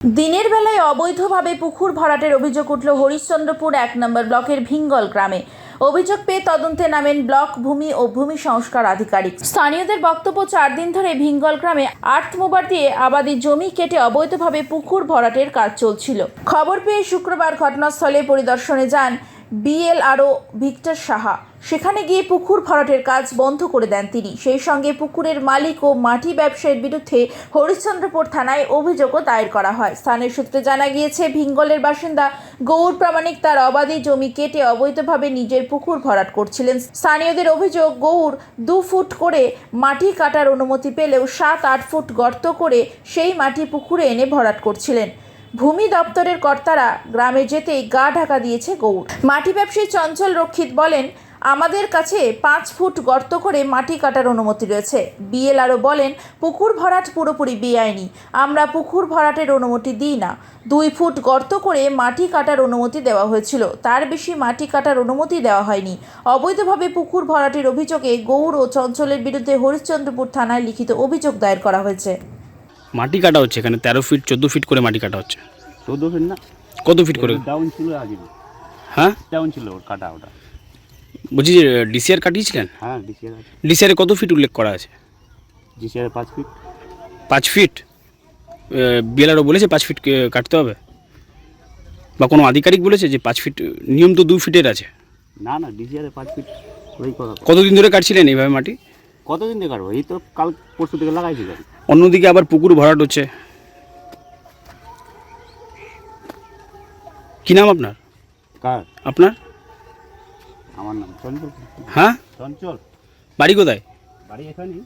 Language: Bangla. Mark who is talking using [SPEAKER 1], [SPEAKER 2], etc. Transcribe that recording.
[SPEAKER 1] দিনের বেলায় অবৈধভাবে পুকুর ভরাটের অভিযোগ উঠল হরিশ্চন্দ্রপুর ১ নম্বর ব্লকের ভিঙ্গল গ্রামে। অভিযোগ পেয়ে তদন্তে নামেন ব্লক ভূমি ও ভূমি সংস্কার আধিকারিক। স্থানীয়দের বক্তব্য, 4 দিন ধরে ভিঙ্গল গ্রামে আর্থমোবার দিয়ে আবাদি জমি কেটে অবৈধভাবে পুকুর ভরাটের কাজ চলছিল। খবর পেয়ে শুক্রবার ঘটনাস্থলে পরিদর্শনে যান বিএলআরও ভিক্টর সাহা। সেখানে গিয়ে পুকুর ভরাটের কাজ বন্ধ করে দেন তিনি। সেই সঙ্গে পুকুরের মালিক ও মাটি ব্যবসায়ীর বিরুদ্ধে হরিশ্চন্দ্রপুর থানায় অভিযোগও দায়ের করা হয়। স্থানীয় সূত্রে জানা গিয়েছে, ভিঙ্গলের বাসিন্দা গৌর প্রামাণিক তার অবাধি জমি কেটে অবৈধভাবে নিজের পুকুর ভরাট করছিলেন। স্থানীয়দের অভিযোগ, গৌর 2 ফুট করে মাটি কাটার অনুমতি পেলেও 7-8 ফুট গর্ত করে সেই মাটি পুকুরে এনে ভরাট করছিলেন। ভূমি দপ্তরের কর্তারা গ্রামে যেতেই গা ঢাকা দিয়েছে গৌর। মাটি ব্যবসায়ী চঞ্চল রক্ষিত বলেন, আমাদের কাছে 5 ফুট গর্ত করে মাটি কাটার অনুমতি রয়েছে। বিএলআরও বলেন, পুকুর ভরাট পুরোপুরি বেআইনি, আমরা পুকুর ভরাটের অনুমতি দিই না। 2 ফুট গর্ত করে মাটি কাটার অনুমতি দেওয়া হয়েছিল, তার বেশি মাটি কাটার অনুমতি দেওয়া হয়নি। অবৈধভাবে পুকুর ভরাটের অভিযোগে গৌর ও চঞ্চলের বিরুদ্ধে হরিশ্চন্দ্রপুর থানায় লিখিত অভিযোগ দায়ের করা হয়েছে।
[SPEAKER 2] মাটি কাটা হচ্ছে এখানে 13 ফিট 14 ফিট করে মাটি কাটা হচ্ছে।
[SPEAKER 3] 14 ফিট না,
[SPEAKER 2] কত ফিট করে?
[SPEAKER 3] ডাউন ছিল আগে।
[SPEAKER 2] হ্যাঁ,
[SPEAKER 3] ডাউন ছিল ওর কাটা ওটা।
[SPEAKER 2] বলছি যে ডিসিআর কাটিয়েছিলেন?
[SPEAKER 3] হ্যাঁ, ডিসিআর আছে।
[SPEAKER 2] ডিসিআরে কত ফিট উল্লেখ করা আছে?
[SPEAKER 3] DCR 5 fit.
[SPEAKER 2] 5 ফিট? বিএলআরও বলেছে 5 ফিট কাটতে হবে, বা কোনো আধিকারিক বলেছে যে 5 ফিট? নিয়ম তো 2 ফিটের আছে।
[SPEAKER 3] না না, ডিসিআর 5 ফিট করেই করা।
[SPEAKER 2] কতদিন ধরে কাটছিলেন এইভাবে মাটি?
[SPEAKER 3] কতদিন থেকে কাটবো? এই তো কাল পরশু থেকে লাগাইছি গাড়ি।
[SPEAKER 2] অন্যদিকে আবার পুকুর ভরাট হচ্ছে। কি নাম আপনার?
[SPEAKER 3] কার?
[SPEAKER 2] আপনার?
[SPEAKER 3] আমার নাম চঞ্চল।
[SPEAKER 2] হ্যাঁ,
[SPEAKER 3] চঞ্চল।
[SPEAKER 2] বাড়ি কোথায়?
[SPEAKER 3] বাড়ি এখানেই।